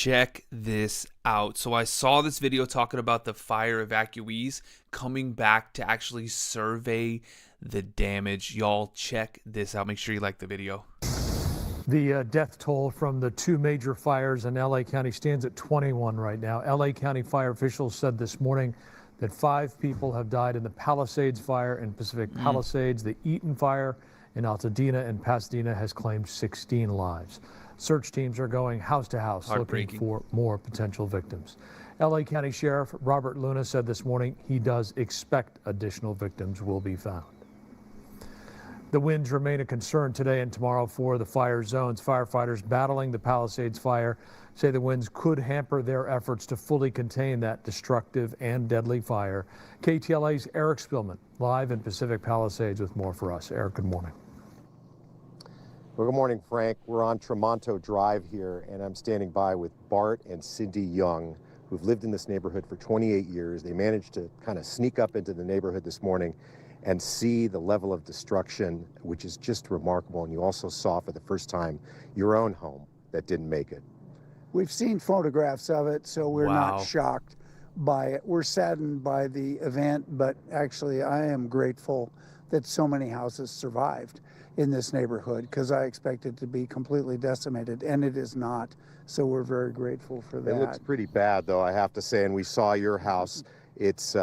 check this out. So I saw this video talking about the fire evacuees coming back to actually survey the damage. Y'all check this out. Make sure you like the video. The death toll from the two major fires in LA County stands at 21 right now. LA County fire officials said this morning that 5 people have died in the Palisades fire in Pacific Palisades. The Eaton fire in Altadena and Pasadena has claimed 16 lives. Search teams are going house to house looking for more potential victims. LA County Sheriff Robert Luna said this morning he does expect additional victims will be found. The winds remain a concern today and tomorrow for the fire zones. Firefighters battling the Palisades fire say the winds could hamper their efforts to fully contain that destructive and deadly fire. KTLA's Eric Spillman live in Pacific Palisades with more for us. Eric, good morning. Well, good morning, Frank. We're on Tremonto Drive here, and I'm standing by with Bart and Cindy Young, who've lived in this neighborhood for 28 years. They managed to kind of sneak up into the neighborhood this morning and see the level of destruction, which is just remarkable. And you also saw for the first time your own home that didn't make it. We've seen photographs of it, so we're not shocked by it. We're saddened by the event, but actually I am grateful that so many houses survived in this neighborhood, because I expected it to be completely decimated, and it is not. So we're very grateful for that. It looks pretty bad, though, I have to say, and we saw your house. It's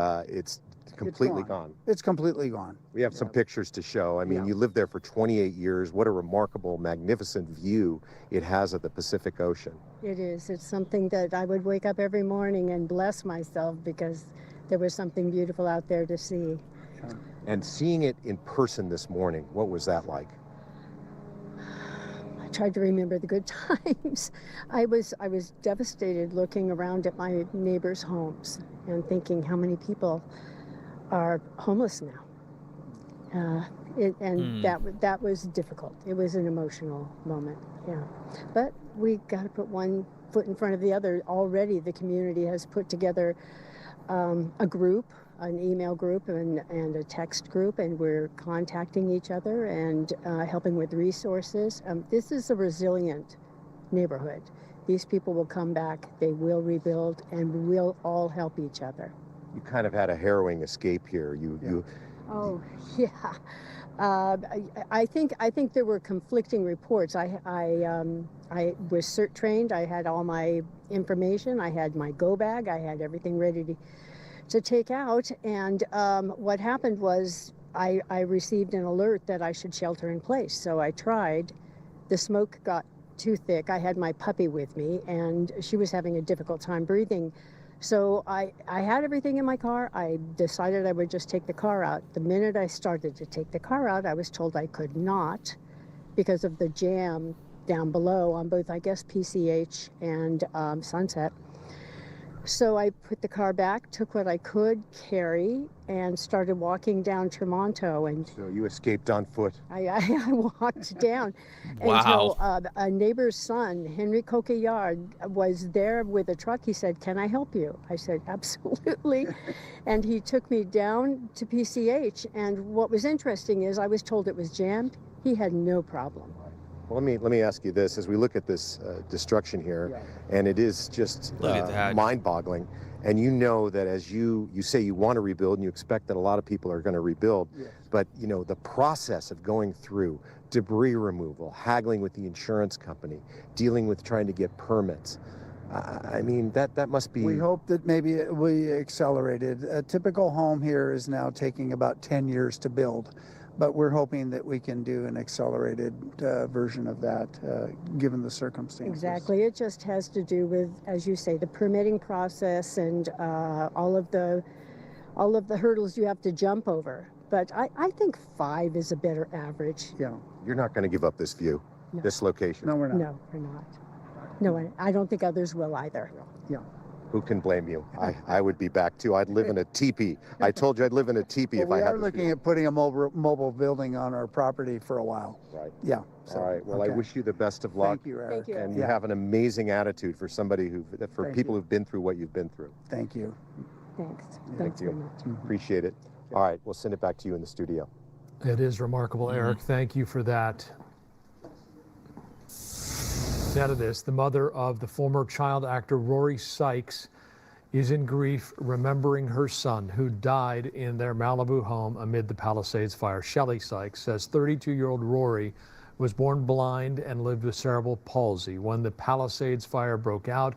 completely gone. It's completely gone. We have some pictures to show. I mean, you lived there for 28 years. What a remarkable, magnificent view it has of the Pacific Ocean. It is. It's something that I would wake up every morning and bless myself because there was something beautiful out there to see. And seeing it in person this morning, what was that like? I tried to remember the good times. I was devastated looking around at my neighbors' homes and thinking how many people are homeless now. That was difficult. It was an emotional moment, yeah. But we got to put one foot in front of the other. Already the community has put together a group, an email group and a text group, and we're contacting each other and helping with resources. This is a resilient neighborhood. These people will come back, they will rebuild, and we'll all help each other. You kind of had a harrowing escape here. Oh, yeah. I think there were conflicting reports. I was CERT trained. I had all my information. I had my go bag. I had everything ready to take out. And what happened was I received an alert that I should shelter in place. So I tried. The smoke got too thick. I had my puppy with me, and she was having a difficult time breathing. So I had everything in my car. I decided I would just take the car out. The minute I started to take the car out, I was told I could not because of the jam down below on both, I guess, PCH and Sunset. So I put the car back, took what I could carry, and started walking down Tremonto. And so you escaped on foot. I walked down Wow. until a neighbor's son, Henry Coquillard, was there with a truck. He said, "Can I help you?" I said, "Absolutely." And he took me down to PCH. And what was interesting is I was told it was jammed. He had no problem. Well, let me ask you this: as we look at this destruction here, and it is just mind-boggling, and you know that as you say you want to rebuild, and you expect that a lot of people are going to rebuild, but you know the process of going through debris removal, haggling with the insurance company, dealing with trying to get permits. I mean, that must be. We hope that maybe we accelerated. A typical home here is now taking about 10 years to build. But we're hoping that we can do an accelerated version of that, given the circumstances. Exactly. It just has to do with, as you say, the permitting process and all of the hurdles you have to jump over. But I think 5 is a better average. Yeah. You're not going to give up this view, this location. No, we're not. No, we're not. No, I don't think others will either. Yeah. Who can blame you? I would be back too. I'd live in a teepee. I told you I'd live in a teepee if I had. We are looking at putting a mobile building on our property for a while. Right. Yeah. So, all right. Well, I wish you the best of luck. Thank you, Eric. Thank you. And you have an amazing attitude for somebody people who've been through what you've been through. Thank you. Thanks. Thank Thanks you. very much. Appreciate it. All right. We'll send it back to you in the studio. It is remarkable, Eric. Thank you for that. Now to this, the mother of the former child actor Rory Sykes is in grief remembering her son who died in their Malibu home amid the Palisades fire. Shelley Sykes says 32-year-old Rory was born blind and lived with cerebral palsy. When the Palisades fire broke out,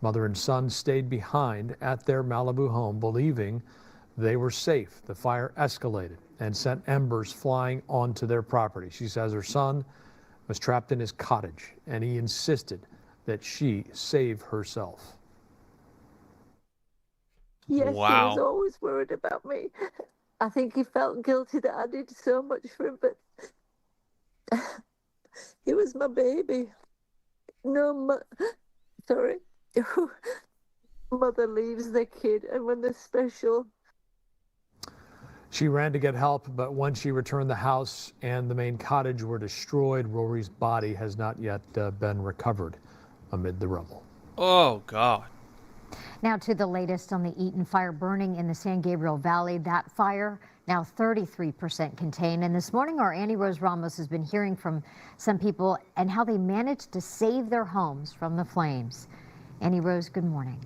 mother and son stayed behind at their Malibu home, believing they were safe. The fire escalated and sent embers flying onto their property. She says her son was trapped in his cottage, and he insisted that she save herself. Yes, wow. He was always worried about me. I think he felt guilty that I did so much for him, but he was my baby. Sorry. Mother leaves their kid, and when they're special. She ran to get help, but when she returned, the house and the main cottage were destroyed. Rory's body has not yet been recovered amid the rubble. Oh, God. Now to the latest on the Eaton fire burning in the San Gabriel Valley. That fire now 33% contained. And this morning, our Annie Rose Ramos has been hearing from some people and how they managed to save their homes from the flames. Annie Rose, good morning.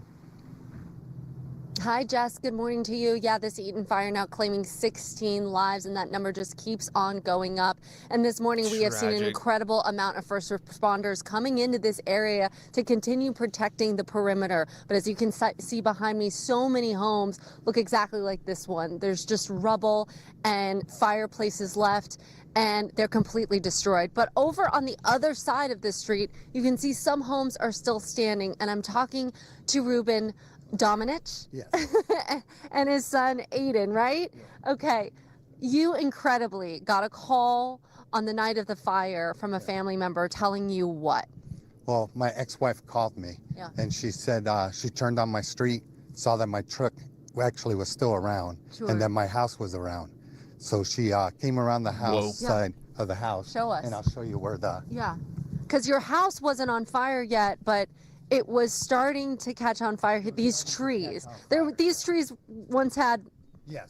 Hi, Jess. Good morning to you. Yeah, this Eaton fire now claiming 16 lives, and that number just keeps on going up. And this morning, we have seen an incredible amount of first responders coming into this area to continue protecting the perimeter. But as you can see behind me, so many homes look exactly like this one. There's just rubble and fireplaces left, and they're completely destroyed. But over on the other side of the street, you can see some homes are still standing. And I'm talking to Ruben Dominich, yes. and his son Aiden, right? Yeah. Okay, you incredibly got a call on the night of the fire from a family member telling you what? Well, my ex-wife called me, and she said she turned on my street, saw that my truck actually was still around, and that my house was around. So she came around the house side of the house. Show us. And I'll show you where the... Yeah, because your house wasn't on fire yet, but it was starting to catch on fire. These trees, these trees once had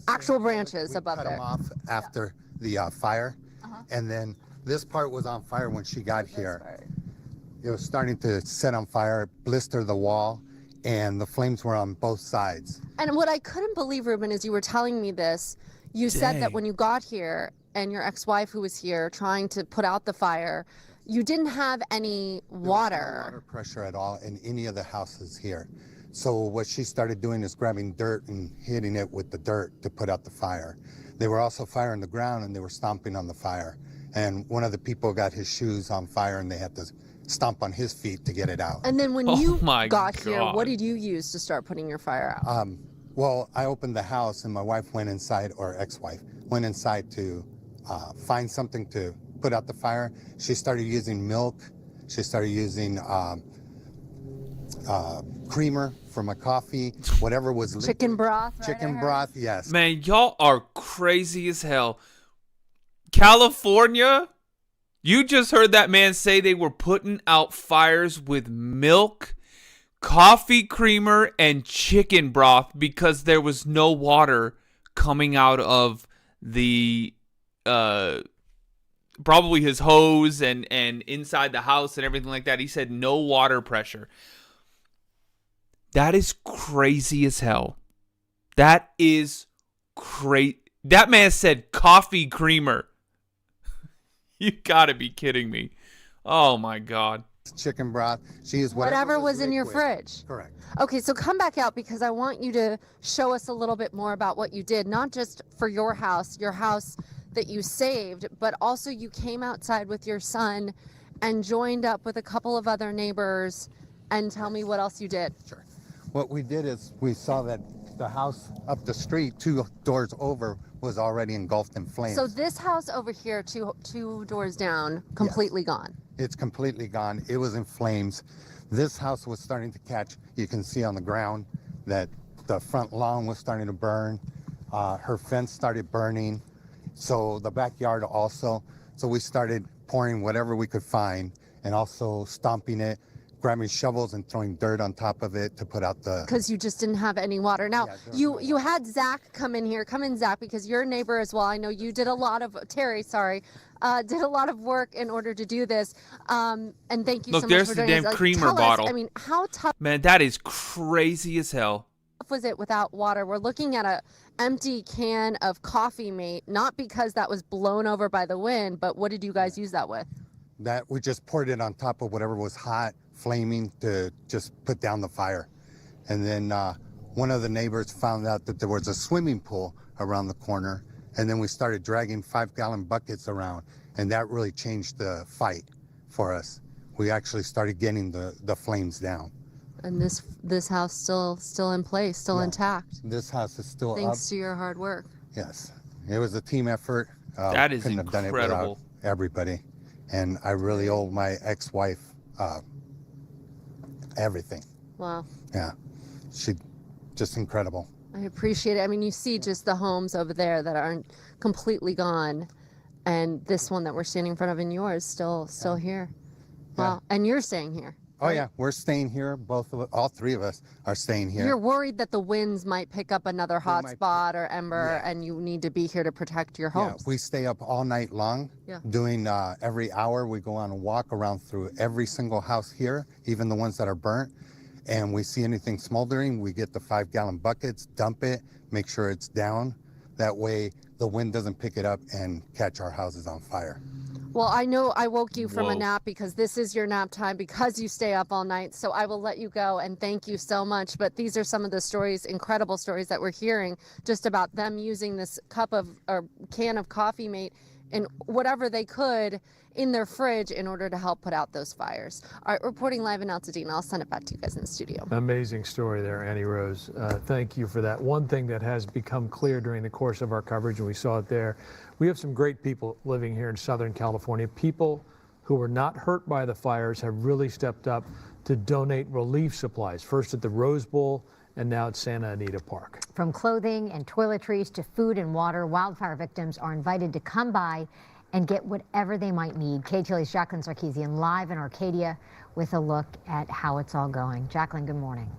actual branches above there. We cut them off after the fire, and then this part was on fire when she got here. It was starting to set on fire, blister the wall, and the flames were on both sides. And what I couldn't believe, Ruben, is you were telling me this. You said that when you got here, and your ex-wife who was here trying to put out the fire, you didn't have any water. There was no water pressure at all in any of the houses here. So what she started doing is grabbing dirt and hitting it with the dirt to put out the fire. They were also firing the ground, and they were stomping on the fire. And one of the people got his shoes on fire, and they had to stomp on his feet to get it out. And then when you got here, what did you use to start putting your fire out? Well, I opened the house, and my wife went inside, or ex-wife, went inside to find something to put out the fire. She started using milk. She started using creamer for my coffee, whatever was liquid. Chicken broth. Chicken broth, yes. Man, y'all are crazy as hell. California, you just heard that man say they were putting out fires with milk, coffee creamer, and chicken broth because there was no water coming out of the probably his hose and inside the house and everything like that. He said no water pressure. That is crazy as hell. That is crazy. That man said coffee creamer. You gotta be kidding me. Oh my God. Chicken broth. She used whatever was in your fridge. Correct. Okay, so come back out because I want you to show us a little bit more about what you did, not just for your house that you saved, but also you came outside with your son and joined up with a couple of other neighbors. And tell me what else you did. Sure. What we did is we saw that the house up the street, 2 doors over, was already engulfed in flames. So this house over here, two doors down, completely gone. It's completely gone. It was in flames. This house was starting to catch. You can see on the ground that the front lawn was starting to burn. Her fence started burning. So the backyard also. So we started pouring whatever we could find and also stomping it, grabbing shovels and throwing dirt on top of it to put out the... Because you just didn't have any water. Now, you had Zach come in here. Come in, Zach, because you're a neighbor as well. I know you did a lot of... Terry, sorry. did a lot of work in order to do this. And thank you Look, so much there's for the doing damn this. creamer Tell us, bottle. I mean, how tough Man, that is crazy as hell. was it without water? We're looking at a empty can of Coffee Mate, not because that was blown over by the wind, but what did you guys use that with? That we just poured it on top of whatever was hot, flaming, to just put down the fire. And then one of the neighbors found out that there was a swimming pool around the corner, and then we started dragging 5-gallon buckets around, and that really changed the fight for us. We actually started getting the flames down. And this house still in place, still intact. This house is still Thanks up. to your hard work. Yes, it was a team effort. That is couldn't have done it without incredible. everybody, and I really owe my ex-wife everything. Wow. Yeah, she just incredible. I appreciate it. I mean, you see just the homes over there that aren't completely gone, and this one that we're standing in front of in yours still here. Wow. And you're staying here. Oh yeah, we're staying here. All three of us are staying here. You're worried that the winds might pick up another hot spot or ember, and you need to be here to protect your homes. Yeah, we stay up all night long. Yeah. Doing every hour, we go on a walk around through every single house here, even the ones that are burnt. And we see anything smoldering, we get the 5-gallon buckets, dump it, make sure it's down. That way the wind doesn't pick it up and catch our houses on fire. Well, I know I woke you from Whoa. a nap because this is your nap time because you stay up all night. So I will let you go and thank you so much. But these are some of the stories, incredible stories that we're hearing just about them using this cup of or can of Coffee Mate and whatever they could in their fridge in order to help put out those fires. All right, reporting live in Altadena. I'll send it back to you guys in the studio. Amazing story there, Annie Rose. Thank you for that. One thing that has become clear during the course of our coverage, and we saw it there, we have some great people living here in Southern California. People who were not hurt by the fires have really stepped up to donate relief supplies, first at the Rose Bowl and now at Santa Anita Park. From clothing and toiletries to food and water, wildfire victims are invited to come by and get whatever they might need. KTLA's Jacqueline Sarkeesian live in Arcadia with a look at how it's all going. Jacqueline, good morning.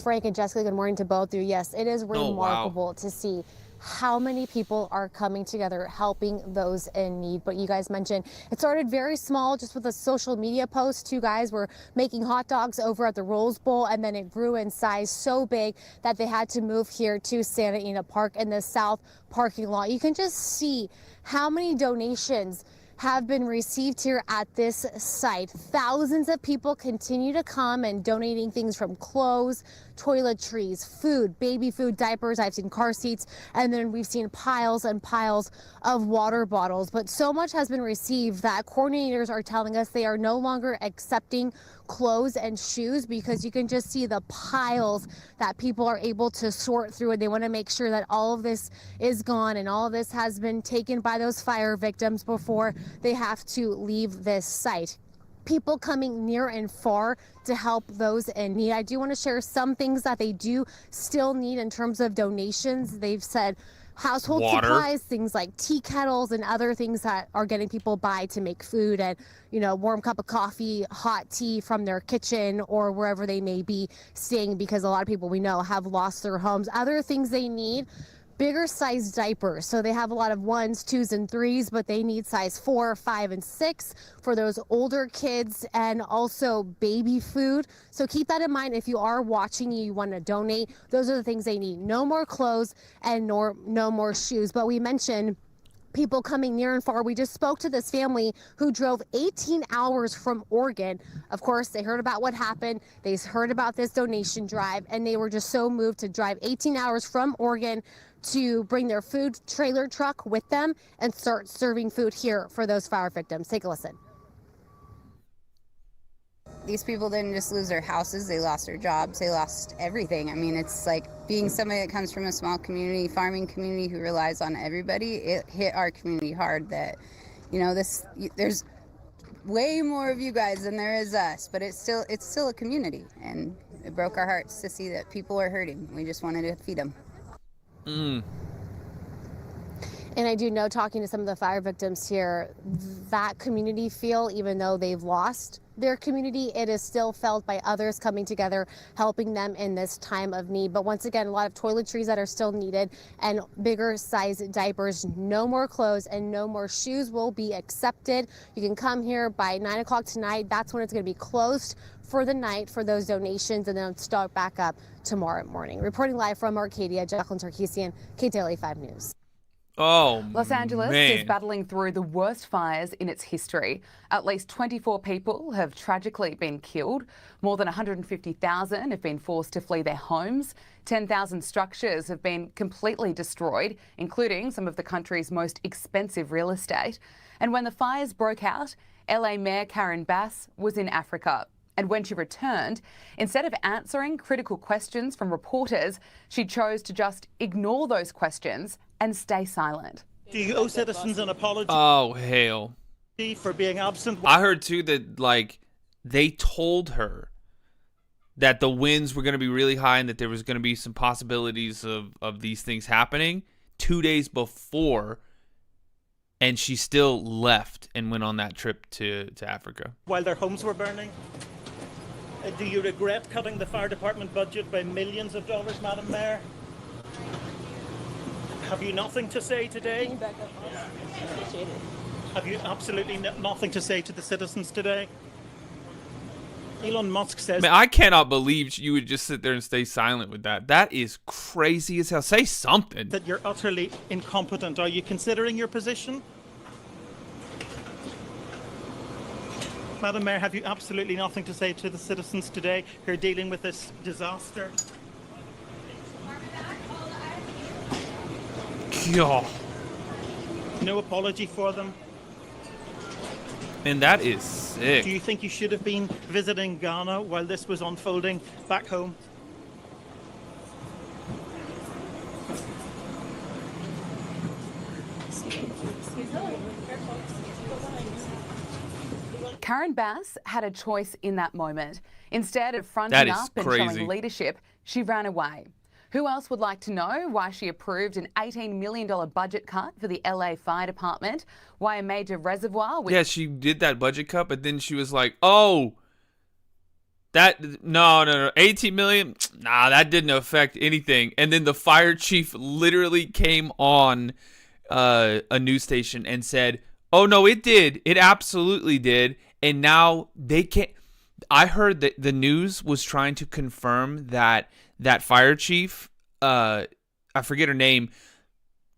Frank and Jessica, good morning to both of you. Yes, it is remarkable to see how many people are coming together helping those in need. But you guys mentioned it started very small, just with a social media post. Two guys were making hot dogs over at the Rose Bowl, and then it grew in size so big that they had to move here to Santa Anita Park in the south parking lot. You can just see how many donations have been received here at this site. Thousands of people continue to come and donating things from clothes, toiletries, food, baby food, diapers. I've seen car seats, and then we've seen piles and piles of water bottles. But so much has been received that coordinators are telling us they are no longer accepting clothes and shoes because you can just see the piles that people are able to sort through, and they want to make sure that all of this is gone and all of this has been taken by those fire victims before they have to leave this site. People coming near and far to help those in need. I do want to share some things that they do still need in terms of donations. They've said household supplies, things like tea kettles and other things that are getting people by to make food and, you know, warm cup of coffee, hot tea from their kitchen or wherever they may be staying, because a lot of people we know have lost their homes. Other things they need: bigger size diapers. So they have a lot of 1s, 2s, and 3s, but they need size 4, 5, and 6 for those older kids, and also baby food. So keep that in mind if you are watching, you want to donate. Those are the things they need. No more clothes and no more shoes. But we mentioned people coming near and far. We just spoke to this family who drove 18 hours from Oregon. Of course, they heard about what happened. They heard about this donation drive, and they were just so moved to drive 18 hours from Oregon to bring their food trailer truck with them and start serving food here for those fire victims. Take a listen. These people didn't just lose their houses, they lost their jobs, they lost everything. I mean, it's like being somebody that comes from a small community, farming community who relies on everybody. It hit our community hard that, you know, there's way more of you guys than there is us, but it's still a community, and it broke our hearts to see that people are hurting. We just wanted to feed them. And I do know, talking to some of the fire victims here, that community feel, even though they've lost their community, it is still felt by others coming together, helping them in this time of need. But once again, a lot of toiletries that are still needed and bigger size diapers. No more clothes and no more shoes will be accepted. You can come here by 9 o'clock tonight. That's when it's going to be closed for the night for those donations, and then start back up tomorrow morning. Reporting live from Arcadia, Jacqueline Sarkeesian, KTLA 5 News. Oh, Los Angeles man. is battling through the worst fires in its history. At least 24 people have tragically been killed. More than 150,000 have been forced to flee their homes. 10,000 structures have been completely destroyed, including some of the country's most expensive real estate. And when the fires broke out, LA Mayor Karen Bass was in Africa. And when she returned, instead of answering critical questions from reporters, she chose to just ignore those questions and stay silent. Do you owe citizens an apology? Oh, hell. For being absent? I heard, too, that, like, they told her that the winds were going to be really high and that there was going to be some possibilities of these things happening 2 days before, and she still left and went on that trip to Africa. While their homes were burning? Do you regret cutting the fire department budget by millions of dollars, Madam Mayor? Have you nothing to say today? Have you absolutely nothing to say to the citizens today? Elon Musk says... Man, I cannot believe you would just sit there and stay silent with that. That is crazy as hell. Say something. That you're utterly incompetent. Are you considering your position? Madam Mayor, have you absolutely nothing to say to the citizens today who are dealing with this disaster? God. No apology for them? And that is sick. Do you think you should have been visiting Ghana while this was unfolding back home? Karen Bass had a choice in that moment. Instead of fronting up and showing leadership, she ran away. Who else would like to know why she approved an $18 million budget cut for the LA Fire Department? Why a major reservoir... Yeah, she did that budget cut, but then she was like, oh, no, 18 million? Nah, that didn't affect anything. And then the fire chief literally came on a news station and said, oh, no, it did. It absolutely did. And now they can't... I heard that the news was trying to confirm that fire chief, I forget her name,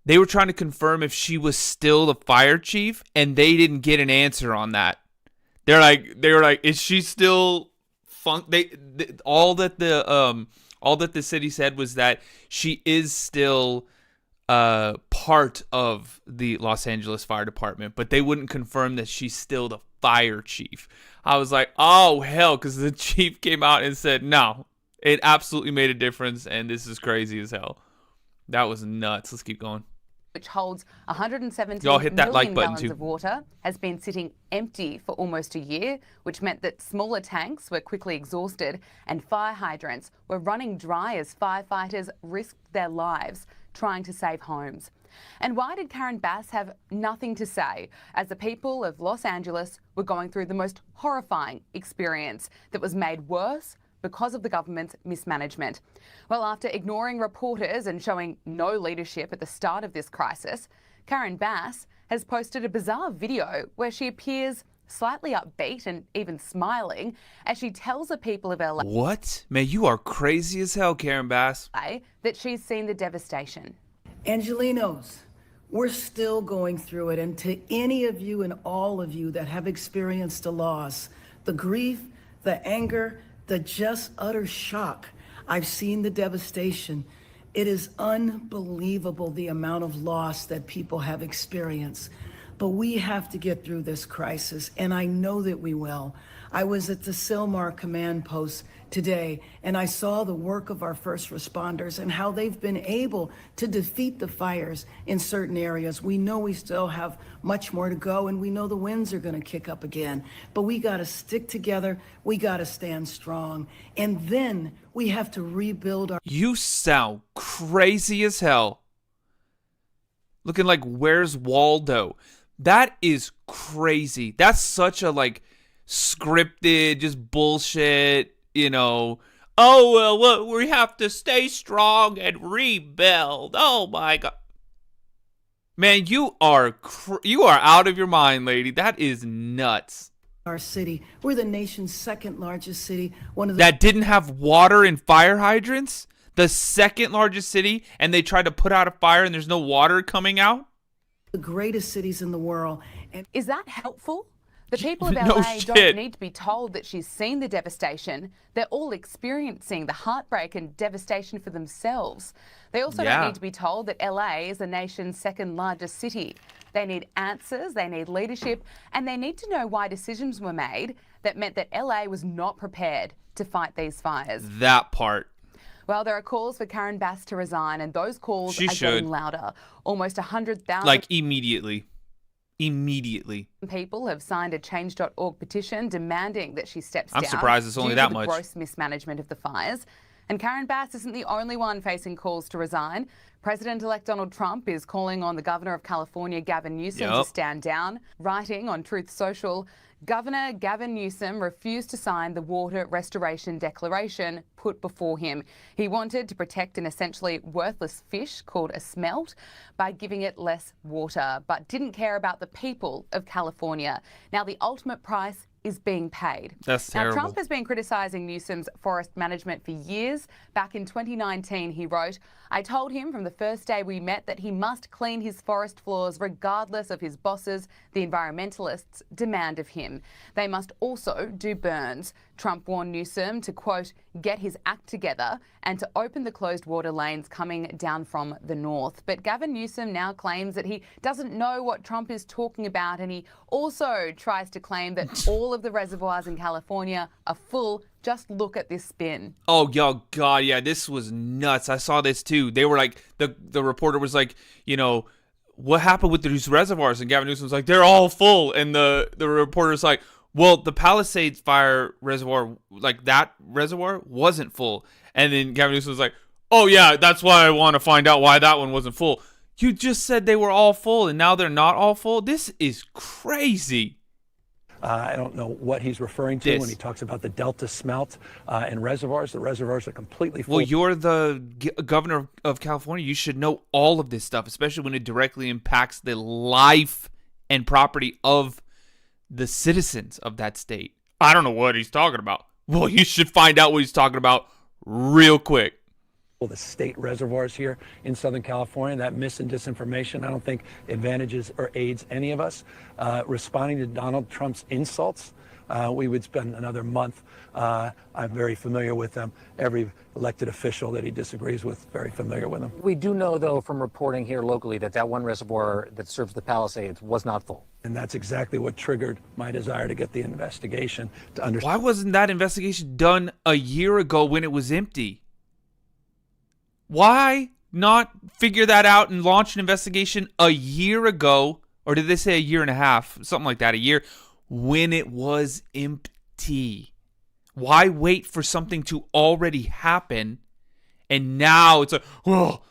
they were trying to confirm if she was still the fire chief, and they didn't get an answer on that. They were like, is she still all that the city said was that she is still part of the Los Angeles Fire Department, but they wouldn't confirm that she's still the fire chief. I was like, oh hell, because the chief came out and said, no, it absolutely made a difference, and this is crazy as hell. That was nuts. Let's keep going. Which holds 117 million gallons of water, has been sitting empty for almost a year, which meant that smaller tanks were quickly exhausted and fire hydrants were running dry as firefighters risked their lives trying to save homes. And why did Karen Bass have nothing to say as the people of Los Angeles were going through the most horrifying experience that was made worse because of the government's mismanagement? Well, after ignoring reporters and showing no leadership at the start of this crisis, Karen Bass has posted a bizarre video where she appears slightly upbeat and even smiling as she tells the people of LA... What? Man, you are crazy as hell, Karen Bass. ...that she's seen the devastation. Angelenos, we're still going through it. And to any of you and all of you that have experienced a loss, the grief, the anger, the just utter shock, I've seen the devastation. It is unbelievable the amount of loss that people have experienced. But we have to get through this crisis, and I know that we will. I was at the Sylmar command post today, and I saw the work of our first responders and how they've been able to defeat the fires in certain areas. We know we still have much more to go, and we know the winds are going to kick up again. But we got to stick together. We got to stand strong. And then we have to rebuild our... You sound crazy as hell. looking like Where's Waldo. That is crazy. That's such a like scripted, just bullshit, you know. Oh, well, we have to stay strong and rebuild. Oh my God. Man, you are out of your mind, lady. That is nuts. Our city. We're the nation's second largest city. That didn't have water and fire hydrants? The second largest city, and they tried to put out a fire and there's no water coming out? The greatest cities in the world. And is that helpful? The people of No LA shit. don't need to be told that she's seen the devastation. They're all experiencing the heartbreak and devastation for themselves. They also don't need to be told that LA is the nation's second largest city. They need answers, they need leadership, and they need to know why decisions were made that meant that LA was not prepared to fight these fires. That part. Well, there are calls for Karen Bass to resign, and those calls are getting louder. Almost 100,000 like immediately people have signed a change.org petition demanding that she steps down. I'm surprised it's only that much. Gross mismanagement of the fires. And Karen Bass isn't the only one facing calls to resign. President-elect Donald Trump is calling on the governor of California, Gavin Newsom, to stand down. Writing on Truth Social, Governor Gavin Newsom refused to sign the water restoration declaration put before him. He wanted to protect an essentially worthless fish called a smelt by giving it less water, but didn't care about the people of California. Now, the ultimate price is being paid. That's terrible. Now, Trump has been criticising Newsom's forest management for years. Back in 2019, he wrote, "I told him from the first day we met that he must clean his forest floors regardless of his bosses, the environmentalists, demand of him. They must also do burns." Trump warned Newsom to, quote, "get his act together and to open the closed water lanes coming down from the north." But Gavin Newsom now claims that he doesn't know what Trump is talking about, and he also tries to claim that all of the reservoirs in California are full. Just look at this spin. Oh, God, yeah, this was nuts. I saw this too. They were like, the reporter was like, you know, what happened with these reservoirs? And Gavin Newsom was like, they're all full. And the reporter's like, well, the Palisades Fire reservoir, like that reservoir wasn't full. And then Gavin Newsom was like, oh yeah, that's why I want to find out why that one wasn't full. You just said they were all full and now they're not all full? This is crazy. I don't know what he's referring to when he talks about the Delta smelt and reservoirs. The reservoirs are completely full. Well, you're the governor of California. You should know all of this stuff, especially when it directly impacts the life and property of the citizens of that state. I don't know what he's talking about. Well, you should find out what he's talking about real quick. The state reservoirs here in Southern California, that mis and disinformation, I don't think advantages or aids any of us. Responding to Donald Trump's insults, we would spend another month. I'm very familiar with them. Every elected official that he disagrees with, very familiar with them. We do know, though, from reporting here locally that one reservoir that serves the Palisades was not full. And that's exactly what triggered my desire to get the investigation to understand. Why wasn't that investigation done a year ago when it was empty? Why not figure that out and launch an investigation a year ago? Or did they say a year and a half? Something like that, a year, when it was empty. Why wait for something to already happen? And now it's well,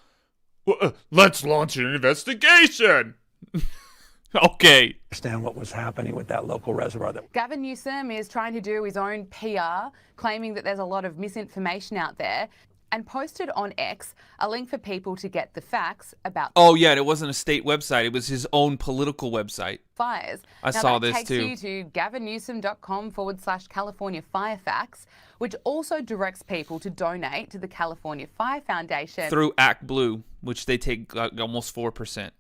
let's launch an investigation. Okay. Understand what was happening with that local reservoir. Gavin Newsom is trying to do his own PR, claiming that there's a lot of misinformation out there, and posted on X a link for people to get the facts about. Oh yeah, and it wasn't a state website; it was his own political website. Fires. I saw this takes too. You to gavinnewsom.com/California Fire Facts, which also directs people to donate to the California Fire Foundation through Act Blue, which they take almost 4%.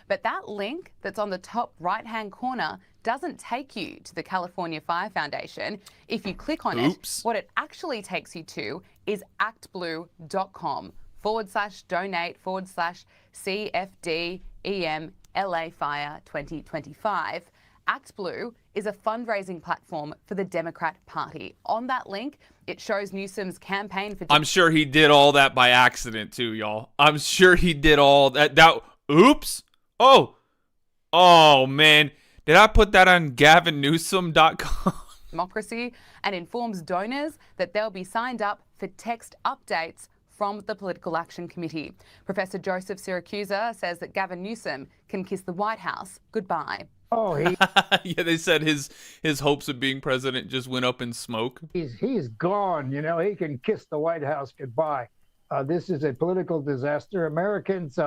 But that link that's on the top right-hand corner doesn't take you to the California Fire Foundation. If you click on it, what it actually takes you to is actblue.com/donate/CFDEM LA Fire 2025. Act Blue is a fundraising platform for the Democrat Party. On that link, it shows Newsom's campaign for... I'm sure he did all that by accident too, y'all. I'm sure he did all that. Oops. Oh, man. Did I put that on gavinnewsom.com? Democracy, and informs donors that they'll be signed up for text updates from the Political Action Committee. Professor Joseph Siracusa says that Gavin Newsom can kiss the White House goodbye. Oh, yeah, they said his hopes of being president just went up in smoke. He's gone. You know, he can kiss the White House goodbye. This is a political disaster. Americans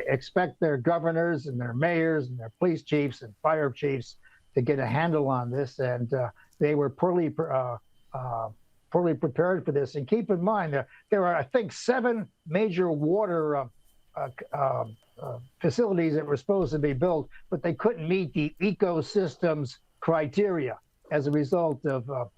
expect their governors and their mayors and their police chiefs and fire chiefs to get a handle on this, and they were poorly prepared for this. And keep in mind, there are, I think, 7 major water facilities that were supposed to be built, but they couldn't meet the ecosystems criteria as a result of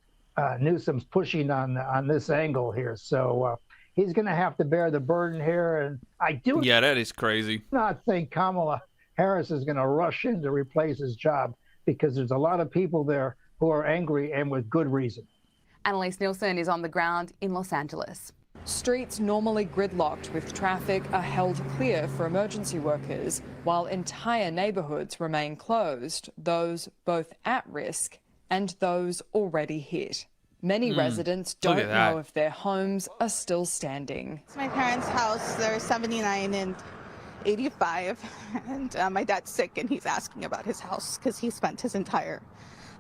Newsom's pushing on this angle here. So he's going to have to bear the burden here. And I do that is crazy. Not think Kamala Harris is going to rush in to replace his job, because there's a lot of people there who are angry, and with good reason. Annalise Nielsen is on the ground in Los Angeles. Streets normally gridlocked with traffic are held clear for emergency workers, while entire neighbourhoods remain closed, those both at risk and those already hit. Many residents don't know if their homes are still standing. It's my parents' house. They're 79 and 85, and my dad's sick, and he's asking about his house because he spent his entire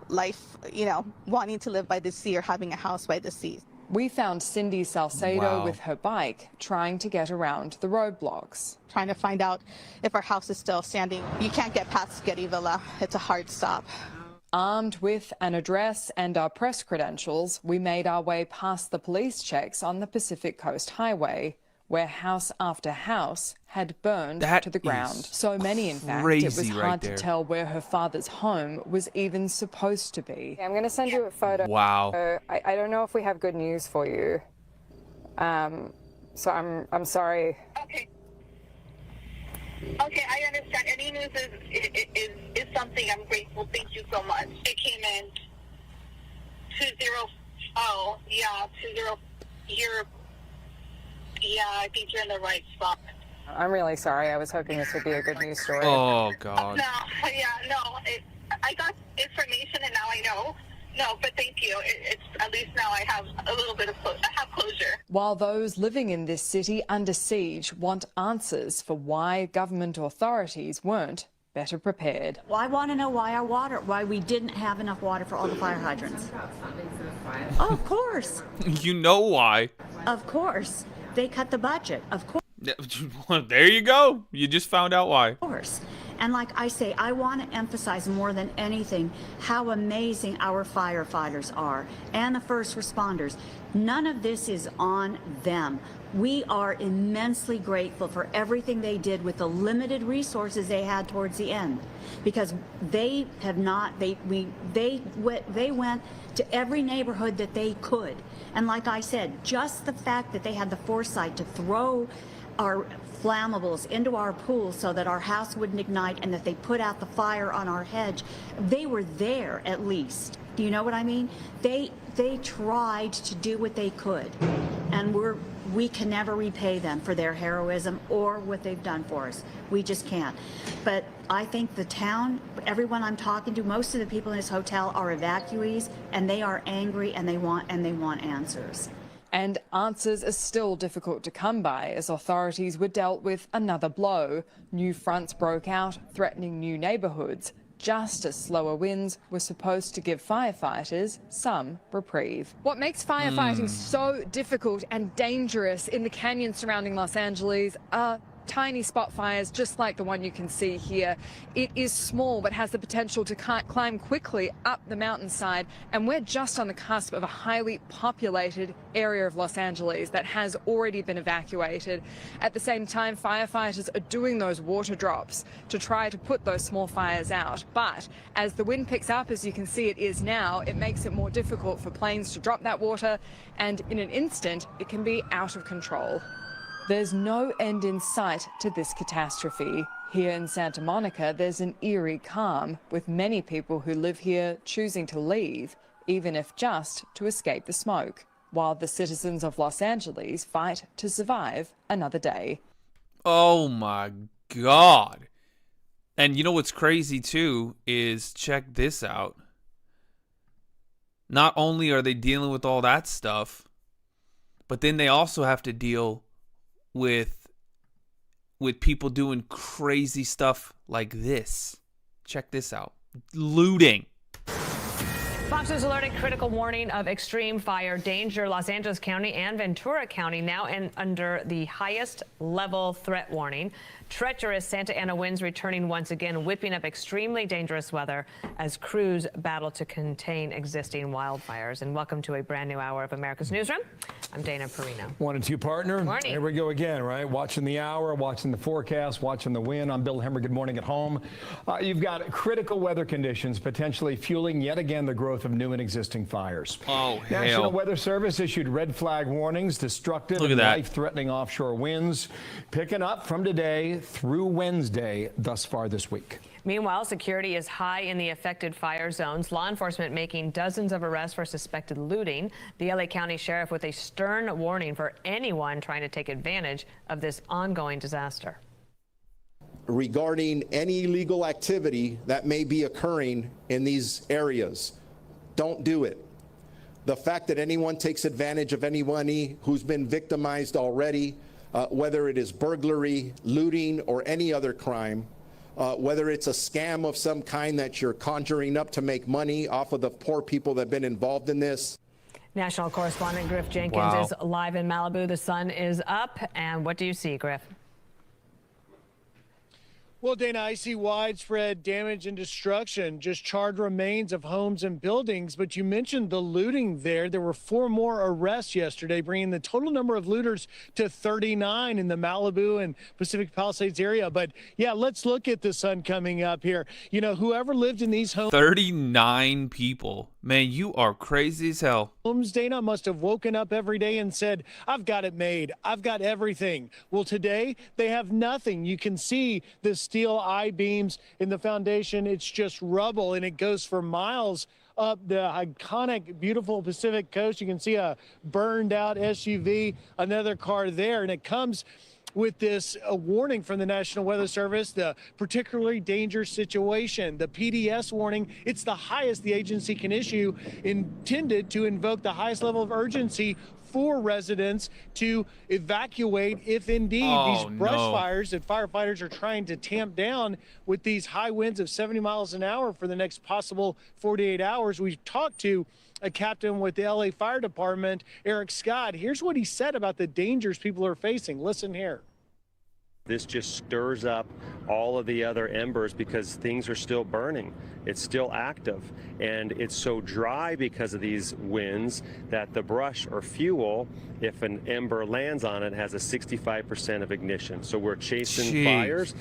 life, you know, wanting to live by the sea or having a house by the sea. We found Cindy Salcedo with her bike, trying to get around the roadblocks. Trying to find out if our house is still standing. You can't get past Getty Villa. It's a hard stop. Armed with an address and our press credentials, we made our way past the police checks on the Pacific Coast Highway, where house after house had burned to the ground. So many, in fact, it was hard to tell where her father's home was even supposed to be. I'm going to send you a photo. Wow. I don't know if we have good news for you. So I'm sorry. Okay. Okay, I understand. Any news is something I'm grateful. Thank you so much. It came in 20. Oh, yeah, 20. Yeah, I think you're in the right spot. I'm really sorry. I was hoping this would be a good news story. Oh, God. No, I got information and now I know. No, but thank you. It's at least now I have a little bit of closure. While those living in this city under siege want answers for why government authorities weren't better prepared. Well, I want to know why we didn't have enough water for all the fire hydrants. Oh, of course. You know why. Of course. They cut the budget, of course. There you go. You just found out why. Of course. And like I say, I want to emphasize more than anything how amazing our firefighters are and the first responders. None of this is on them. We are immensely grateful for everything they did with the limited resources they had towards the end, because they have not, they went to every neighborhood that they could. And like I said, just the fact that they had the foresight to throw our flammables into our pool so that our house wouldn't ignite, and that they put out the fire on our hedge, they were there at least. Do you know what I mean? They tried to do what they could, and we can never repay them for their heroism or what they've done for us. We just can't. But I think the town, everyone I'm talking to, most of the people in this hotel are evacuees, and they are angry, and they want answers. And answers are still difficult to come by as authorities were dealt with another blow. New fronts broke out, threatening new neighbourhoods, just as slower winds were supposed to give firefighters some reprieve. What makes firefighting so difficult and dangerous in the canyons surrounding Los Angeles are tiny spot fires just like the one you can see here. It is small but has the potential to climb quickly up the mountainside, and we're just on the cusp of a highly populated area of Los Angeles that has already been evacuated. At the same time, firefighters are doing those water drops to try to put those small fires out. But as the wind picks up, as you can see it is now, it makes it more difficult for planes to drop that water, and in an instant it can be out of control. There's no end in sight to this catastrophe. Here in Santa Monica, there's an eerie calm, with many people who live here choosing to leave, even if just to escape the smoke, while the citizens of Los Angeles fight to survive another day. Oh my God. And you know what's crazy too is, check this out. Not only are they dealing with all that stuff, But then they also have to deal with people doing crazy stuff like this. Check this out. Looting. Fox News alerted critical warning of extreme fire danger. Los Angeles County and Ventura County now under the highest level threat warning. Treacherous Santa Ana winds returning once again, whipping up extremely dangerous weather as crews battle to contain existing wildfires. And welcome to a brand new hour of America's Newsroom. I'm Dana Perino. 1 and 2 partner. Morning. Here we go again, right? Watching the hour, watching the forecast, watching the wind. I'm Bill Hemmer. Good morning at home. You've got critical weather conditions potentially fueling yet again the growth of new and existing fires. Oh, hell. National Weather Service issued red flag warnings, destructive and life-threatening offshore winds picking up from today through Wednesday thus far this week. Meanwhile, security is high in the affected fire zones. Law enforcement making dozens of arrests for suspected looting. The LA County Sheriff with a stern warning for anyone trying to take advantage of this ongoing disaster. Regarding any illegal activity that may be occurring in these areas, don't do it. The fact that anyone takes advantage of anyone who's been victimized already, whether it is burglary, looting, or any other crime, whether it's a scam of some kind that you're conjuring up to make money off of the poor people that have been involved in this. National correspondent Griff Jenkins is live in Malibu. The sun is up. And what do you see, Griff? Well, Dana, I see widespread damage and destruction, just charred remains of homes and buildings. But you mentioned the looting there. There were 4 more arrests yesterday, bringing the total number of looters to 39 in the Malibu and Pacific Palisades area. But yeah, let's look at the sun coming up here. You know, whoever lived in these homes. 39 people. Man, you are crazy as hell. Dana must have woken up every day and said, I've got it made. I've got everything. Well, today they have nothing. You can see the steel I-beams in the foundation. It's just rubble, and it goes for miles up the iconic, beautiful Pacific coast. You can see a burned out SUV, another car there, and it comes with this warning from the National Weather Service, the particularly dangerous situation, the PDS warning. It's the highest the agency can issue, intended to invoke the highest level of urgency for residents to evacuate if indeed these brush fires that firefighters are trying to tamp down with these high winds of 70 miles an hour for the next possible 48 hours. We've talked to a captain with the LA Fire Department, Eric Scott. Here's what he said about the dangers people are facing. Listen here. This just stirs up all of the other embers because things are still burning. It's still active, and it's so dry because of these winds that the brush or fuel, if an ember lands on it, has a 65% of ignition. So we're chasing fires.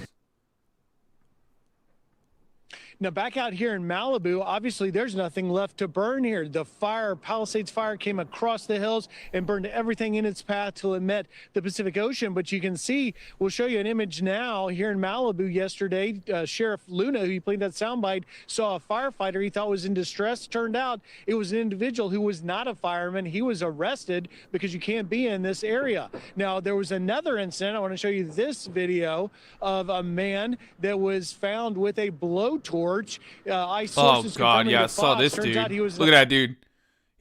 Now, back out here in Malibu, obviously there's nothing left to burn here. The fire, Palisades Fire, came across the hills and burned everything in its path till it met the Pacific Ocean. But you can see, we'll show you an image now here in Malibu yesterday. Sheriff Luna, who you played that soundbite, saw a firefighter he thought was in distress. Turned out it was an individual who was not a fireman. He was arrested because you can't be in this area. Now, there was another incident. I want to show you this video of a man that was found with a blowtorch. Oh, God, yeah, I saw this dude. Look at that dude.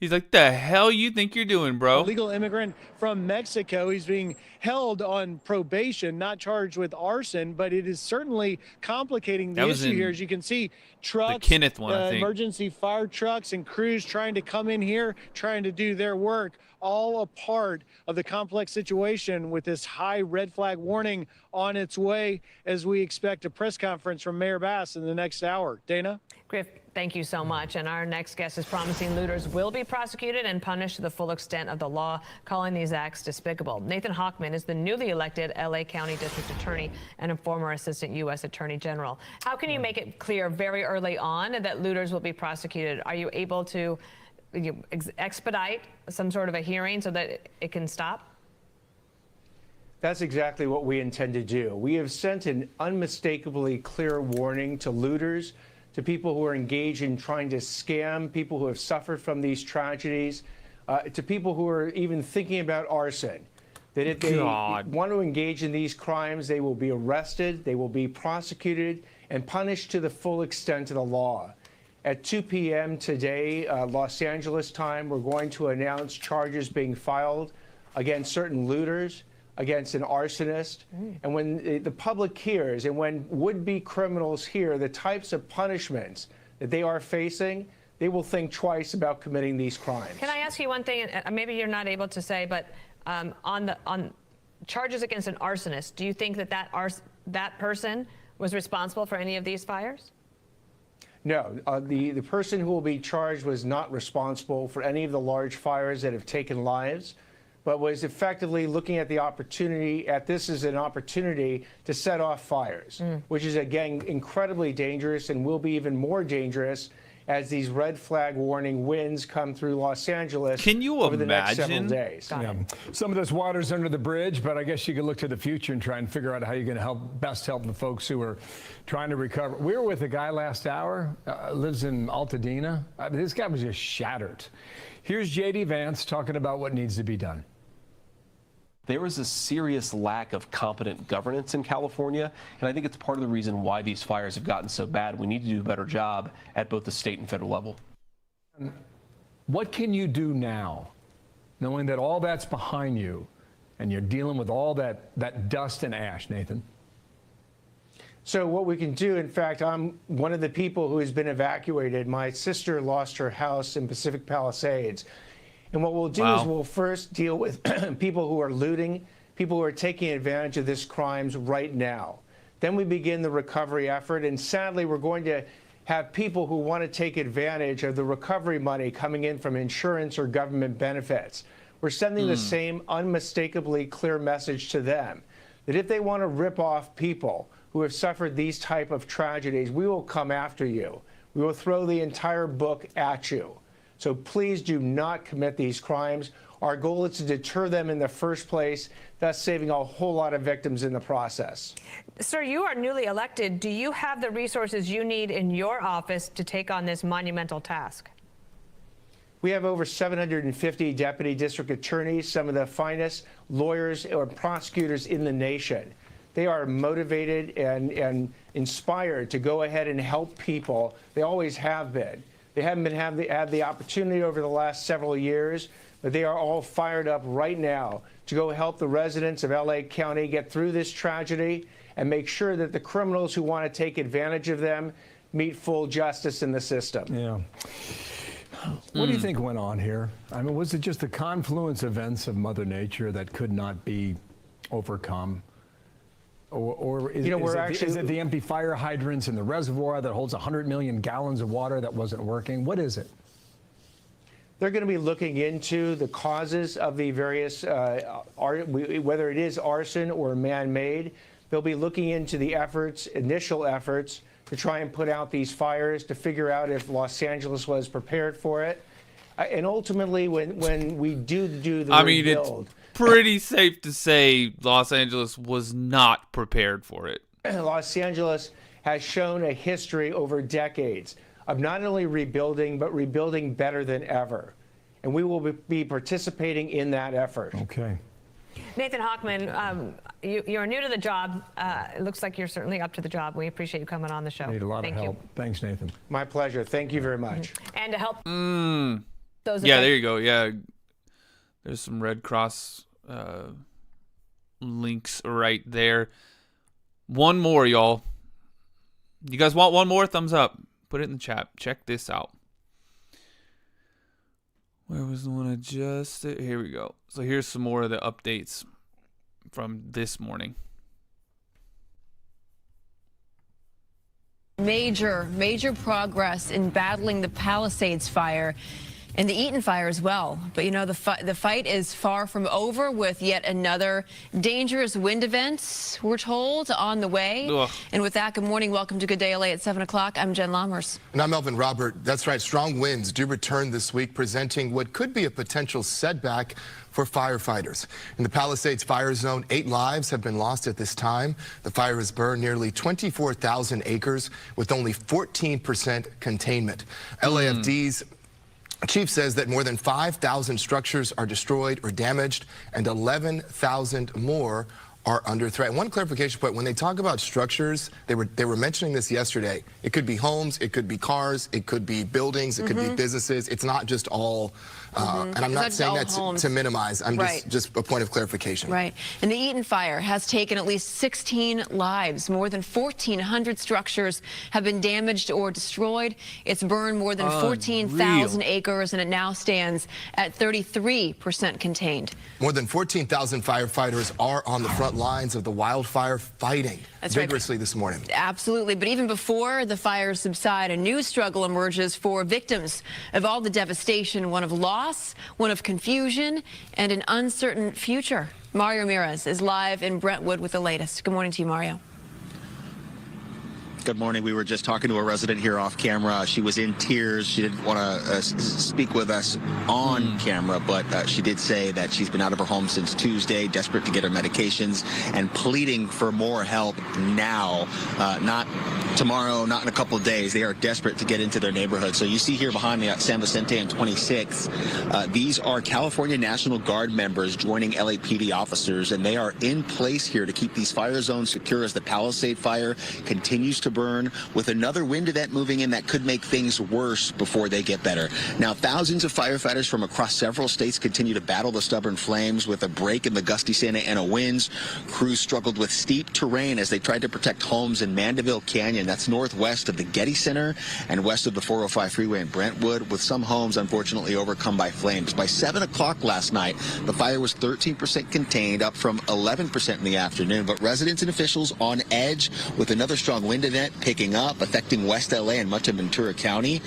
He's like, the hell you think you're doing, bro? Illegal immigrant from Mexico. He's being held on probation, not charged with arson, but it is certainly complicating the issue here. As you can see, trucks, the Kenneth one, I think. Emergency fire trucks and crews trying to come in here, trying to do their work, all a part of the complex situation with this high red flag warning on its way as we expect a press conference from Mayor Bass in the next hour. Dana? Griff, thank you so much. And our next guest is promising looters will be prosecuted and punished to the full extent of the law, calling these acts despicable. Nathan Hochman is the newly elected LA County District Attorney and a former Assistant U.S. Attorney General. How can you make it clear very early on that looters will be prosecuted? Are you able to expedite some sort of a hearing so that it can stop? That's exactly what we intend to do. We have sent an unmistakably clear warning to looters, to people who are engaged in trying to scam people who have suffered from these tragedies, to people who are even thinking about arson, that if they want to engage in these crimes, they will be arrested, they will be prosecuted, and punished to the full extent of the law. At 2 p.m. today, Los Angeles time, we're going to announce charges being filed against certain looters, against an arsonist. And when the public hears and when would-be criminals hear the types of punishments that they are facing, they will think twice about committing these crimes. Can I ask you one thing? Maybe you're not able to say, but on charges against an arsonist, do you think that that person was responsible for any of these fires? No, the person who will be charged was not responsible for any of the large fires that have taken lives, but was effectively looking at the opportunity, this as an opportunity to set off fires, which is, again, incredibly dangerous and will be even more dangerous as these red flag warning winds come through Los Angeles. Can you over the next several imagine? days. Yeah. Some of this water's under the bridge, but I guess you can look to the future and try and figure out how you're going to best help the folks who are trying to recover. We were with a guy last hour, lives in Altadena. This guy was just shattered. Here's J.D. Vance talking about what needs to be done. There is a serious lack of competent governance in California, and I think it's part of the reason why these fires have gotten so bad. We need to do a better job at both the state and federal level. What can you do now, knowing that all that's behind you and you're dealing with all that dust and ash, Nathan? So what we can do, in fact, I'm one of the people who has been evacuated. My sister lost her house in Pacific Palisades. And what we'll do is we'll first deal with people who are looting, people who are taking advantage of these crimes right now. Then we begin the recovery effort. And sadly, we're going to have people who want to take advantage of the recovery money coming in from insurance or government benefits. We're sending the same unmistakably clear message to them that if they want to rip off people who have suffered these type of tragedies, we will come after you. We will throw the entire book at you. So please do not commit these crimes. Our goal is to deter them in the first place, thus saving a whole lot of victims in the process. Sir, you are newly elected. Do you have the resources you need in your office to take on this monumental task? We have over 750 deputy district attorneys, some of the finest lawyers or prosecutors in the nation. They are motivated and inspired to go ahead and help people. They always have been. They haven't had the opportunity over the last several years, but they are all fired up right now to go help the residents of LA County get through this tragedy and make sure that the criminals who want to take advantage of them meet full justice in the system. Yeah. What do you think went on here? I mean, was it just the confluence events of Mother Nature that could not be overcome? Or is it the empty fire hydrants in the reservoir that holds 100 million gallons of water that wasn't working? What is it? They're going to be looking into the causes of the various, whether it is arson or man-made. They'll be looking into the initial efforts to try and put out these fires, to figure out if Los Angeles was prepared for it. And ultimately, when we do the rebuild, it's pretty safe to say Los Angeles was not prepared for it. Los Angeles has shown a history over decades of not only rebuilding, but rebuilding better than ever. And we will be participating in that effort. Okay. Nathan Hochman, you're new to the job. It looks like you're certainly up to the job. We appreciate you coming on the show. Need a lot of help. Thanks, Nathan. My pleasure. Thank you very much. And to help those there you go. Yeah. There's some Red Cross links right there. One more, y'all. You guys want one more? Thumbs up. Put it in the chat. Check this out. Where was the one I just... Here we go. So here's some more of the updates from this morning. Major progress in battling the Palisades fire and the Eaton fire as well. But, you know, the fight is far from over with yet another dangerous wind event, we're told, on the way. Ugh. And with that, good morning. Welcome to Good Day LA at 7 o'clock. I'm Jen Lammers. And I'm Melvin Robert. That's right. Strong winds do return this week, presenting what could be a potential setback for firefighters. In the Palisades fire zone, 8 lives have been lost at this time. The fire has burned nearly 24,000 acres with only 14% containment. LAFD's chief says that more than 5,000 structures are destroyed or damaged and 11,000 more are under threat. One clarification point, when they talk about structures, they were mentioning this yesterday. It could be homes, it could be cars, it could be buildings, it could be businesses. It's not just all, and I'm not saying that to minimize. I'm just a point of clarification. Right. And the Eaton fire has taken at least 16 lives. More than 1,400 structures have been damaged or destroyed. It's burned more than 14,000 acres, and it now stands at 33% contained. More than 14,000 firefighters are on the front lines of the wildfire fighting vigorously this morning. Absolutely. But even before the fires subside, a new struggle emerges for victims of all the devastation, one of loss, one of confusion, and an uncertain future. Mario Ramirez is live in Brentwood with the latest. Good morning to you, Mario. Good morning. We were just talking to a resident here off camera. She was in tears. She didn't want to speak with us on camera, but she did say that she's been out of her home since Tuesday, desperate to get her medications and pleading for more help now, not tomorrow, not in a couple of days. They are desperate to get into their neighborhood. So you see here behind me at San Vicente and 26th, these are California National Guard members joining LAPD officers, and they are in place here to keep these fire zones secure as the Palisade fire continues to burn, with another wind event moving in that could make things worse before they get better. Now, thousands of firefighters from across several states continue to battle the stubborn flames with a break in the gusty Santa Ana winds. Crews struggled with steep terrain as they tried to protect homes in Mandeville Canyon. That's northwest of the Getty Center and west of the 405 freeway in Brentwood, with some homes unfortunately overcome by flames. By 7 o'clock last night, the fire was 13% contained, up from 11% in the afternoon, but residents and officials on edge with another strong wind event picking up, affecting West LA and much of Ventura County.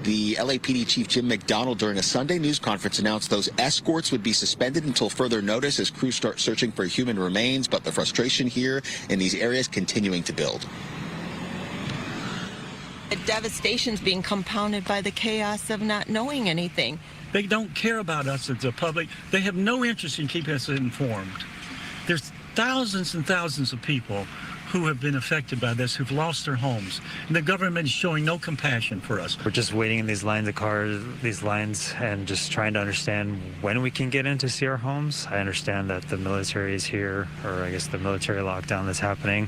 The LAPD Chief Jim McDonald, during a Sunday news conference, announced those escorts would be suspended until further notice as crews start searching for human remains, but the frustration here in these areas continuing to build. The devastation's being compounded by the chaos of not knowing anything. They don't care about us as the public. They have no interest in keeping us informed. There's thousands and thousands of people who have been affected by this, who've lost their homes, and the government is showing no compassion for us. We're just waiting in these lines of cars, and just trying to understand when we can get in to see our homes. I understand that the military is here, or I guess the military lockdown that's happening.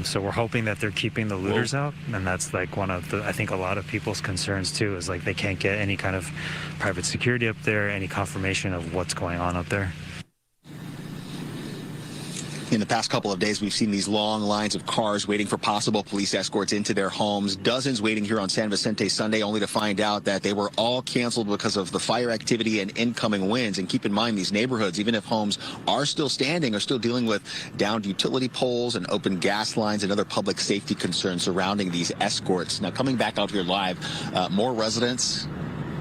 So we're hoping that they're keeping the looters out, and that's like one of the, I think a lot of people's concerns too, is like they can't get any kind of private security up there, any confirmation of what's going on up there. In the past couple of days, we've seen these long lines of cars waiting for possible police escorts into their homes. Dozens waiting here on San Vicente Sunday, only to find out that they were all canceled because of the fire activity and incoming winds. And keep in mind, these neighborhoods, even if homes are still standing, are still dealing with downed utility poles and open gas lines and other public safety concerns surrounding these escorts. Now, coming back out here live, more residents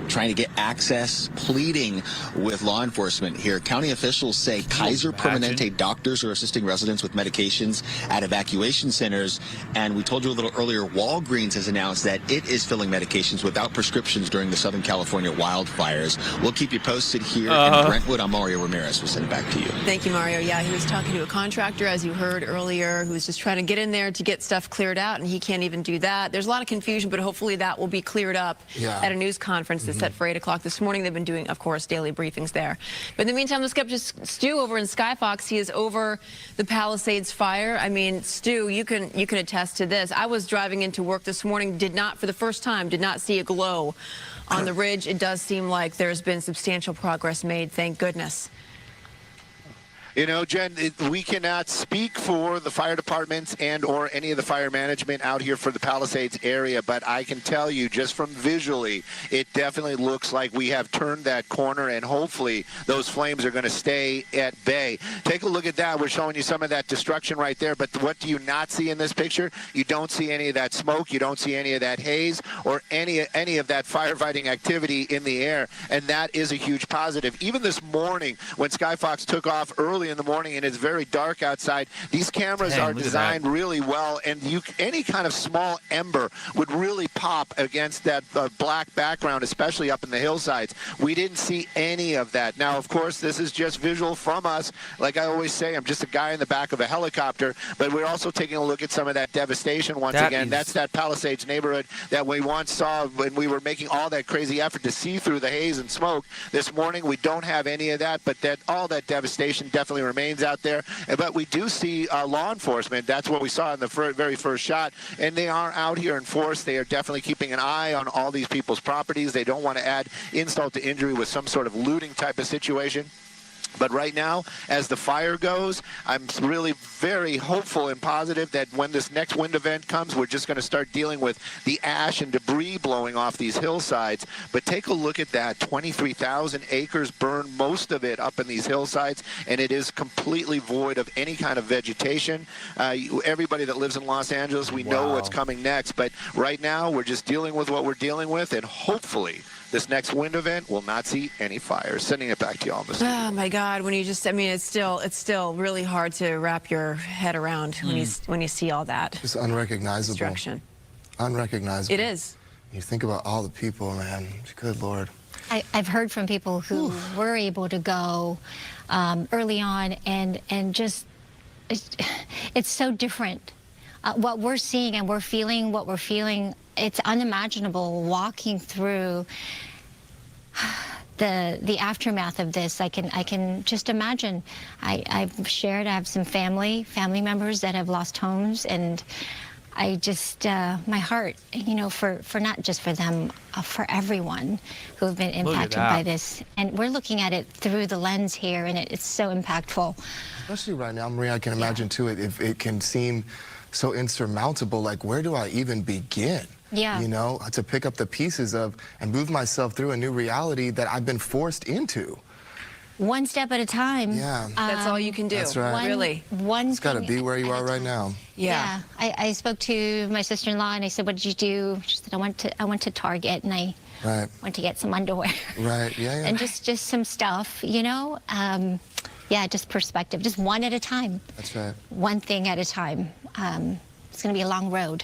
trying to get access, pleading with law enforcement here. County officials say Kaiser Permanente doctors are assisting residents with medications at evacuation centers. And we told you a little earlier, Walgreens has announced that it is filling medications without prescriptions during the Southern California wildfires. We'll keep you posted here in Brentwood. I'm Mario Ramirez. We'll send it back to you. Thank you, Mario. Yeah, he was talking to a contractor, as you heard earlier, who was just trying to get in there to get stuff cleared out, and he can't even do that. There's a lot of confusion, but hopefully that will be cleared up at a news conference that's set for 8 o'clock this morning. They've been doing, of course, daily briefings there. But in the meantime, let's get to Stu over in Skyfox. He is over the Palisades fire. I mean, Stu, you can attest to this. I was driving into work this morning, for the first time, did not see a glow on the ridge. It does seem like there's been substantial progress made, thank goodness. You know, Jen, we cannot speak for the fire departments and or any of the fire management out here for the Palisades area, but I can tell you just from visually, it definitely looks like we have turned that corner, and hopefully those flames are going to stay at bay. Take a look at that. We're showing you some of that destruction right there, but what do you not see in this picture? You don't see any of that smoke. You don't see any of that haze or any of that firefighting activity in the air, and that is a huge positive. Even this morning when Skyfox took off early in the morning and it's very dark outside, these cameras are designed really well, and any kind of small ember would really pop against that black background, especially up in the hillsides. We didn't see any of that. Now, of course, this is just visual from us. Like I always say, I'm just a guy in the back of a helicopter, but we're also taking a look at some of that devastation once again. That's that Palisades neighborhood that we once saw when we were making all that crazy effort to see through the haze and smoke. This morning, we don't have any of that, but all that devastation definitely definitely remains out there. But we do see law enforcement. That's what we saw in the very first shot. And they are out here in force. They are definitely keeping an eye on all these people's properties. They don't want to add insult to injury with some sort of looting type of situation. But right now, as the fire goes, I'm really very hopeful and positive that when this next wind event comes, we're just going to start dealing with the ash and debris blowing off these hillsides. But take a look at that. 23,000 acres burned, most of it up in these hillsides, and it is completely void of any kind of vegetation. Everybody that lives in Los Angeles, we know what's coming next. But right now, we're just dealing with what we're dealing with, and hopefully this next wind event will not see any fires. Sending it back to you all. Oh my God! When you just, I mean, it's still really hard to wrap your head around when you see all that. It's unrecognizable. Destruction. Unrecognizable. It is. You think about all the people, man. Good Lord. I've heard from people who were able to go early on, and just it's so different. What we're seeing and we're feeling, what we're feeling, it's unimaginable walking through the aftermath of this. I can just imagine. I have some family members that have lost homes, and I just, my heart, you know, for not just for them, for everyone who have been impacted by this. And we're looking at it through the lens here, and it's so impactful. Especially right now, Maria, I can imagine too, if it can seem so insurmountable, like where do I even begin? Yeah. You know, to pick up the pieces of and move myself through a new reality that I've been forced into. One step at a time. Yeah. That's all you can do. That's right. Really. It's got to be where you are right now. Yeah. I spoke to my sister-in-law and I said, "What did you do?" She said, I went to Target and I went to get some underwear." Right. Yeah. And just some stuff, you know. Yeah, just perspective, just one at a time. That's right. One thing at a time. It's going to be a long road.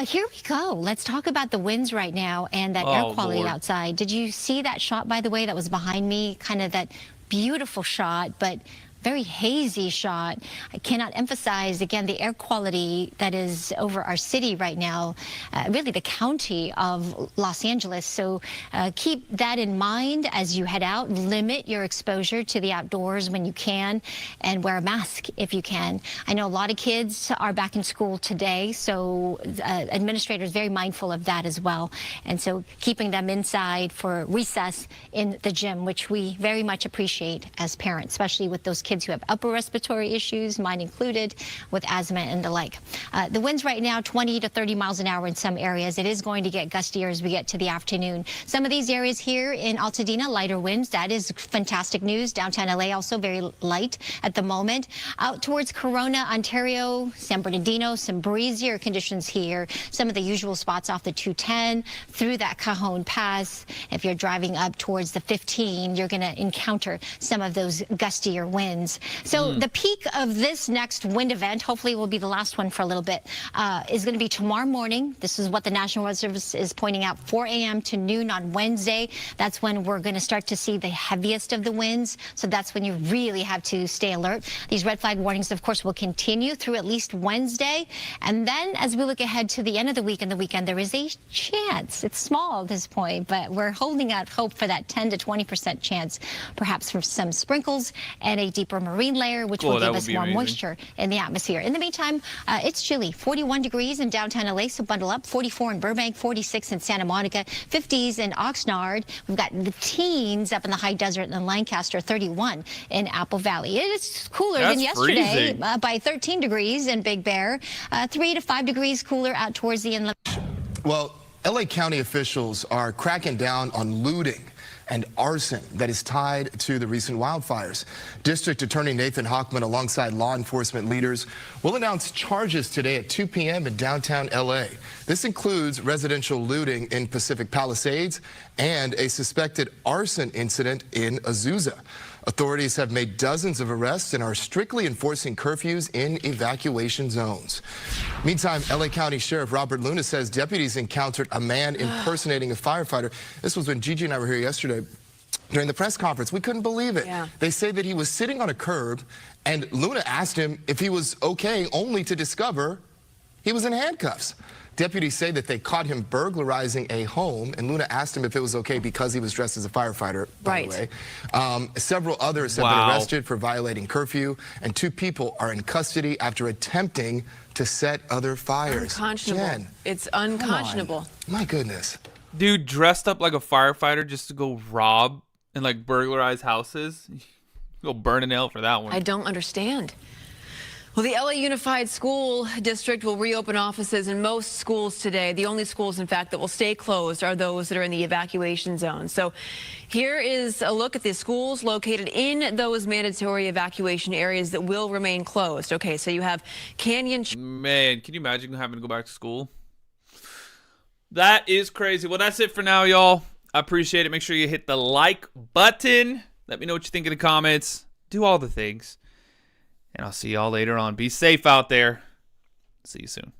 Here we go. Let's talk about the winds right now and that air quality outside. Did you see that shot, by the way, that was behind me? Kind of that beautiful shot, but very hazy shot. I cannot emphasize, again, the air quality that is over our city right now, really the county of Los Angeles. So keep that in mind as you head out. Limit your exposure to the outdoors when you can, and wear a mask if you can. I know a lot of kids are back in school today, so administrators very mindful of that as well. And so keeping them inside for recess in the gym, which we very much appreciate as parents, especially with those kids who have upper respiratory issues, mine included, with asthma and the like. The winds right now, 20 to 30 miles an hour in some areas. It is going to get gustier as we get to the afternoon. Some of these areas here in Altadena, lighter winds. That is fantastic news. Downtown LA also very light at the moment. Out towards Corona, Ontario, San Bernardino, some breezier conditions here. Some of the usual spots off the 210 through that Cajon Pass. If you're driving up towards the 15, you're going to encounter some of those gustier winds. So the peak of this next wind event, hopefully will be the last one for a little bit, is going to be tomorrow morning. This is what the National Weather Service is pointing out, 4 a.m. to noon on Wednesday. That's when we're going to start to see the heaviest of the winds. So that's when you really have to stay alert. These red flag warnings, of course, will continue through at least Wednesday. And then as we look ahead to the end of the week and the weekend, there is a chance. It's small at this point, but we're holding out hope for that 10 to 20% chance, perhaps for some sprinkles and a deeper marine layer, which will give us more moisture in the atmosphere. In the meantime, it's chilly. 41 degrees in downtown LA, so bundle up. 44 in Burbank, 46 in Santa Monica, 50s in Oxnard. We've got the teens up in the high desert in Lancaster, 31 in Apple Valley. It's cooler than yesterday by 13 degrees in Big Bear, 3 to 5 degrees cooler out towards the inlet. Well, LA County officials are cracking down on looting and arson that is tied to the recent wildfires. District Attorney Nathan Hochman, alongside law enforcement leaders, will announce charges today at 2 p.m. in downtown LA. This includes residential looting in Pacific Palisades and a suspected arson incident in Azusa. Authorities have made dozens of arrests and are strictly enforcing curfews in evacuation zones. Meantime, LA County Sheriff Robert Luna says deputies encountered a man impersonating a firefighter. This was when Gigi and I were here yesterday during the press conference. We couldn't believe it. They say that he was sitting on a curb and Luna asked him if he was okay, only to discover he was in handcuffs. Deputies say that they caught him burglarizing a home, and Luna asked him if it was okay because he was dressed as a firefighter, by the way. Several others have been arrested for violating curfew, and 2 people are in custody after attempting to set other fires. Unconscionable. Jen, It's unconscionable. my goodness. Dude dressed up like a firefighter just to go rob and like burglarize houses. Go burn in hell for that one. I don't understand. Well, the LA Unified School District will reopen offices in most schools today. The only schools, in fact, that will stay closed are those that are in the evacuation zone. So here is a look at the schools located in those mandatory evacuation areas that will remain closed. Okay, so you have Canyon. Man, can you imagine having to go back to school? That is crazy. Well, that's it for now, y'all. I appreciate it. Make sure you hit the like button. Let me know what you think in the comments. Do all the things. And I'll see y'all later on. Be safe out there. See you soon.